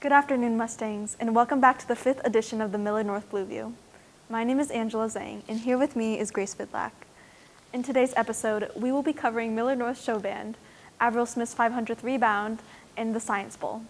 Good afternoon, Mustangs, and welcome back to the 5th edition of the Millard North Blueview. My name is Angela Zhang, and here with me is Grace Vidlack. In today's episode, we will be covering Millard North Show Band, Avril Smith's 500th rebound, and the Science Bowl.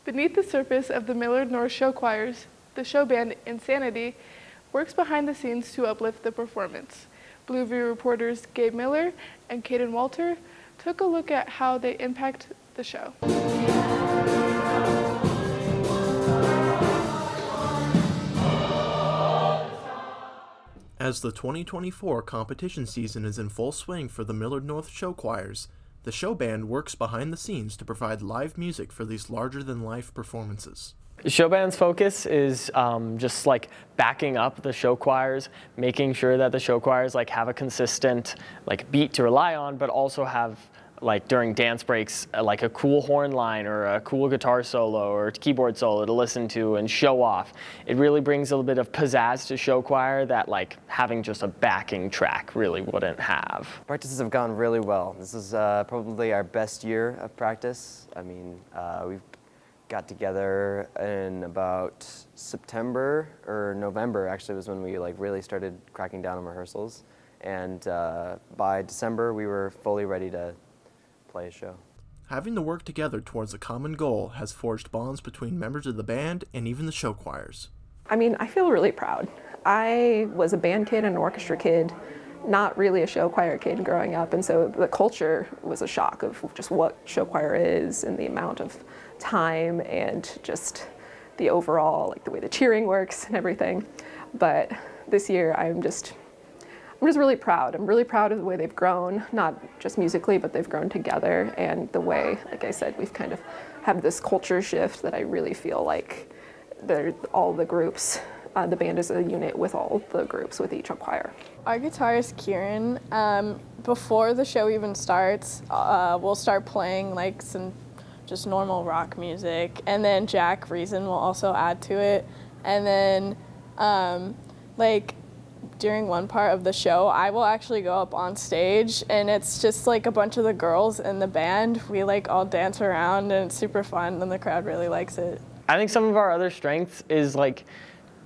Beneath the surface of the Millard North Show Choirs, the show band Insanity works behind the scenes to uplift the performance. Blueview reporters Gabe Miller and Caden Walter took a look at how they impact the show. As the 2024 competition season is in full swing for the Millard North Show Choirs, the show band works behind the scenes to provide live music for these larger-than-life performances. Show band's focus is just like backing up the show choirs, making sure that the show choirs have a consistent beat to rely on, but also have during dance breaks a cool horn line or a cool guitar solo or keyboard solo to listen to and show off. It really brings a little bit of pizzazz to show choir that having just a backing track really wouldn't have. Practices have gone really well. This is probably our best year of practice. I mean, we've got together in about September or November actually was when we really started cracking down on rehearsals. And by December we were fully ready to play a show. Having to work together towards a common goal has forged bonds between members of the band and even the show choirs. I mean, I feel really proud. I was a band kid and an orchestra kid, not really a show choir kid growing up, and so the culture was a shock of just what show choir is and the amount of time and just the overall, the way the cheering works and everything. But this year I'm just really proud. I'm really proud of the way they've grown, not just musically, but they've grown together, and the way, like I said, we've kind of had this culture shift that I really feel like all the groups, the band is a unit with all the groups with each choir. Our guitarist Kieran, before the show even starts, we'll start playing some just normal rock music, and then Jack Reason will also add to it, and then during one part of the show, I will actually go up on stage, and it's just a bunch of the girls in the band. We all dance around, and it's super fun, and the crowd really likes it. I think some of our other strengths is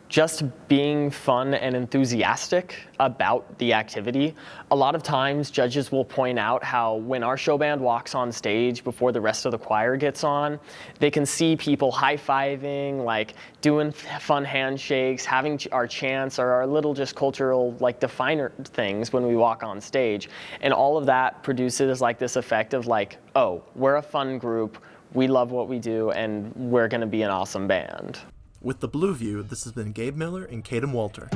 just being fun and enthusiastic about the activity. A lot of times judges will point out how when our show band walks on stage before the rest of the choir gets on, they can see people high-fiving, doing fun handshakes, having our chants or our little just cultural definer things when we walk on stage. And all of that produces this effect of oh, we're a fun group, we love what we do, and we're gonna be an awesome band. With the Blueview, this has been Gabe Miller and Caden Walter.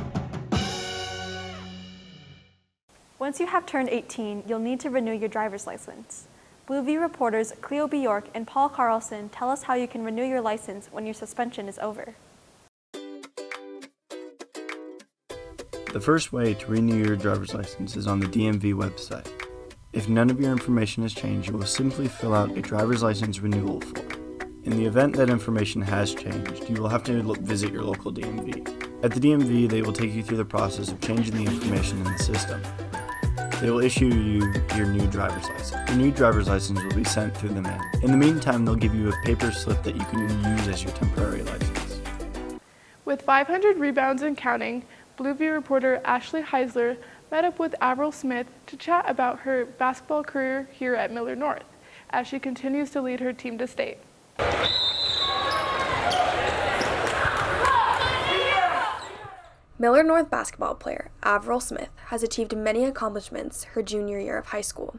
Once you have turned 18, you'll need to renew your driver's license. Blueview reporters Cleo Bjork and Paul Carlson tell us how you can renew your license when your suspension is over. The first way to renew your driver's license is on the DMV website. If none of your information has changed, you will simply fill out a driver's license renewal form. In the event that information has changed, you will have to visit your local DMV. At the DMV, they will take you through the process of changing the information in the system. They will issue you your new driver's license. Your new driver's license will be sent through the mail. In the meantime, they'll give you a paper slip that you can use as your temporary license. With 500 rebounds and counting, Blueview reporter Ashley Heisler met up with Avril Smith to chat about her basketball career here at Millard North, as she continues to lead her team to state. Millard North basketball player Avril Smith has achieved many accomplishments her junior year of high school.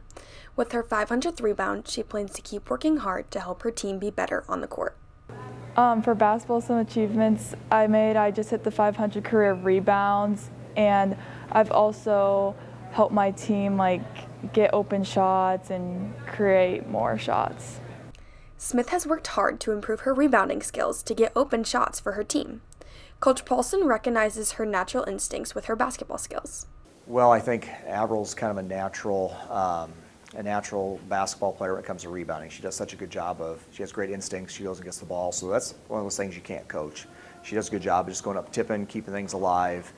With her 500th rebound, she plans to keep working hard to help her team be better on the court. For basketball, some achievements I just hit the 500 career rebounds, and I've also helped my team get open shots and create more shots. Smith has worked hard to improve her rebounding skills to get open shots for her team. Coach Paulson recognizes her natural instincts with her basketball skills. Well, I think Avril's kind of a natural basketball player when it comes to rebounding. She does such a good job she has great instincts, she goes and gets the ball, so that's one of those things you can't coach. She does a good job of just going up tipping, keeping things alive.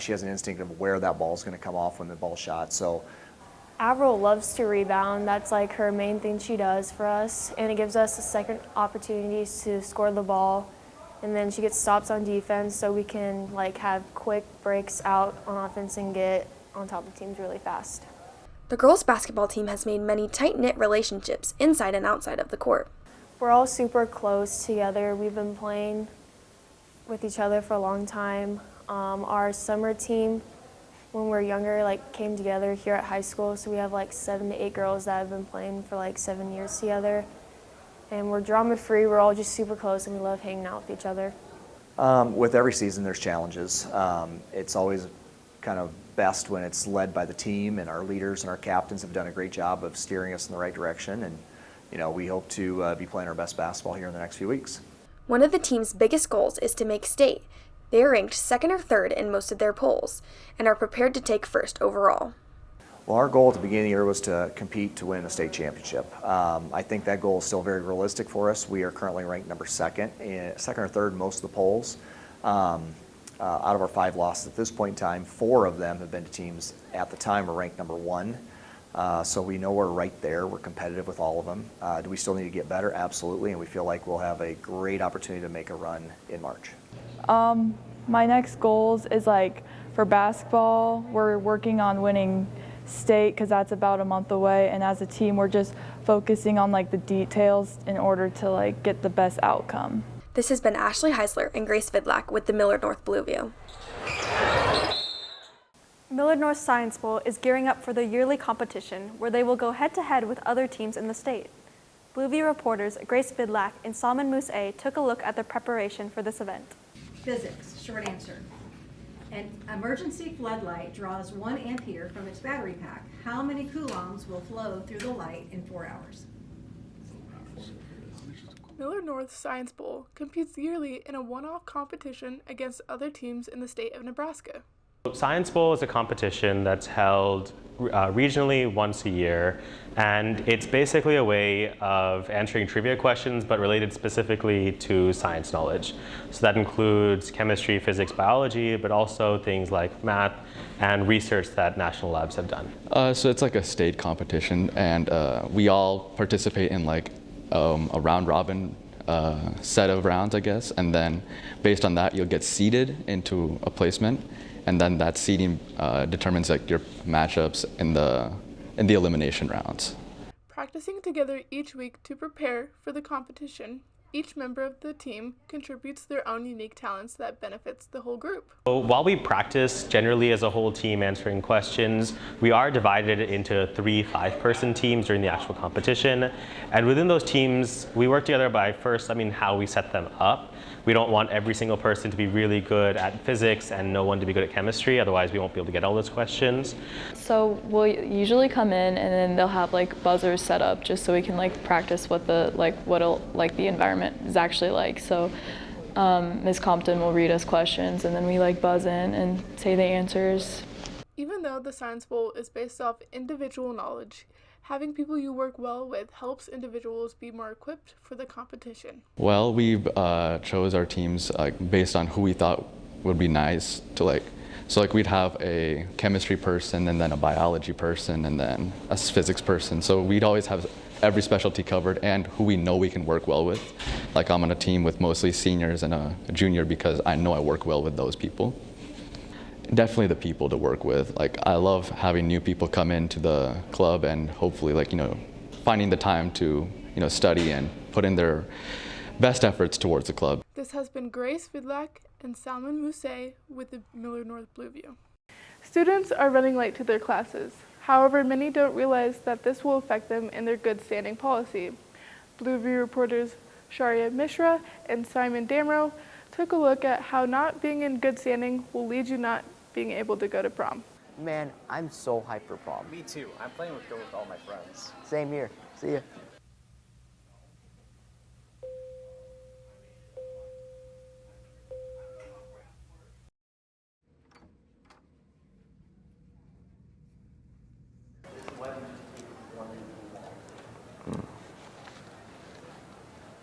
She has an instinct of where that ball is going to come off when the ball's shot. So Avril loves to rebound. That's like her main thing she does for us, and it gives us the second opportunities to score the ball. And then she gets stops on defense, so we can like have quick breaks out on offense and get on top of teams really fast. The girls' basketball team has made many tight-knit relationships inside and outside of the court. We're all super close together. We've been playing with each other for a long time. Our summer team, when we were younger, like came together here at high school. So we have like 7 to 8 girls that have been playing for like 7 years together. And we're drama-free. We're all just super close, and we love hanging out with each other. with every season, there's challenges. It's always kind of best when it's led by the team, and our leaders and our captains have done a great job of steering us in the right direction. And we hope to be playing our best basketball here in the next few weeks. One of the team's biggest goals is to make state. They are ranked second or third in most of their polls and are prepared to take first overall. Well, our goal at the beginning of the year was to compete to win a state championship. I think that goal is still very realistic for us. We are currently ranked number second or third in most of the polls. Out of our 5 losses at this point in time, 4 of them have been to teams at the time were ranked number 1. So we know we're right there. We're competitive with all of them. Do we still need to get better? Absolutely, and we feel like we'll have a great opportunity to make a run in March. My next goals is for basketball, we're working on winning state because that's about a month away, and as a team we're just focusing on the details in order to get the best outcome. This has been Ashley Heisler and Grace Vidlac with the Millard North Blueview. Millard North Science Bowl is gearing up for the yearly competition where they will go head-to-head with other teams in the state. Blueview reporters Grace Vidlac and Salman Mousse took a look at the preparation for this event. Physics, short answer. An emergency floodlight draws 1 ampere from its battery pack. How many coulombs will flow through the light in 4 hours? Millard North Science Bowl competes yearly in a one-off competition against other teams in the state of Nebraska. Science Bowl is a competition that's held regionally once a year, and it's basically a way of answering trivia questions but related specifically to science knowledge. So that includes chemistry, physics, biology, but also things like math and research that national labs have done. So it's like a state competition, and we all participate in a round robin set of rounds, I guess, and then based on that you'll get seeded into a placement. And then that seeding determines your matchups in the elimination rounds. Practicing together each week to prepare for the competition, each member of the team contributes their own unique talents that benefits the whole group. So while we practice generally as a whole team answering questions, we are divided into 3 5-person teams during the actual competition. And within those teams, we work together by first, how we set them up. We don't want every single person to be really good at physics and no one to be good at chemistry, otherwise we won't be able to get all those questions. So we'll usually come in and then they'll have buzzers set up just so we can practice what the the environment is actually like. So Ms. Compton will read us questions and then we buzz in and say the answers. Even though the Science Bowl is based off individual knowledge, having people you work well with helps individuals be more equipped for the competition. Well, we chose our teams based on who we thought would be nice to So we'd have a chemistry person and then a biology person and then a physics person. So we'd always have every specialty covered and who we know we can work well with. I'm on a team with mostly seniors and a junior because I know I work well with those people. Definitely the people to work with. I love having new people come into the club and hopefully finding the time to study and put in their best efforts towards the club. This has been Grace Vidlac and Salman Mousse with the Millard North Blueview. Students are running late to their classes. However, many don't realize that this will affect them in their good standing policy. Blueview reporters Sharia Mishra and Simon Damrow took a look at how not being in good standing will lead you not being able to go to prom. Man, I'm so hyped for prom. Me too. I'm planning to go with all my friends. Same here. See ya.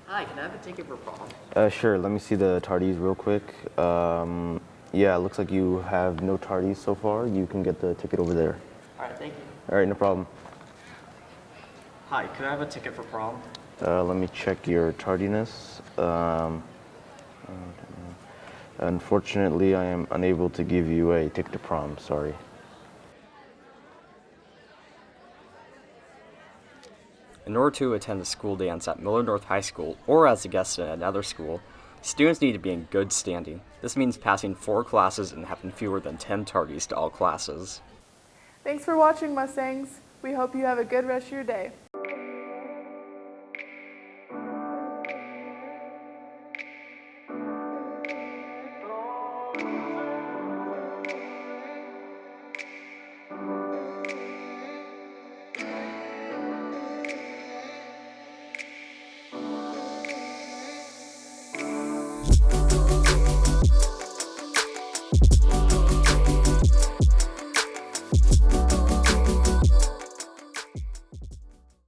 Hi, can I have a ticket for prom? Sure, let me see the tardies real quick. Yeah, it looks like you have no tardies so far. You can get the ticket over there. All right, thank you. All right, no problem. Hi, can I have a ticket for prom? Let me check your tardiness. Unfortunately, I am unable to give you a ticket to prom, sorry. In order to attend a school dance at Millard North High School or as a guest at another school, students need to be in good standing. This means passing 4 classes and having fewer than 10 tardies to all classes. Thanks for watching, Mustangs. We hope you have a good rest of your day.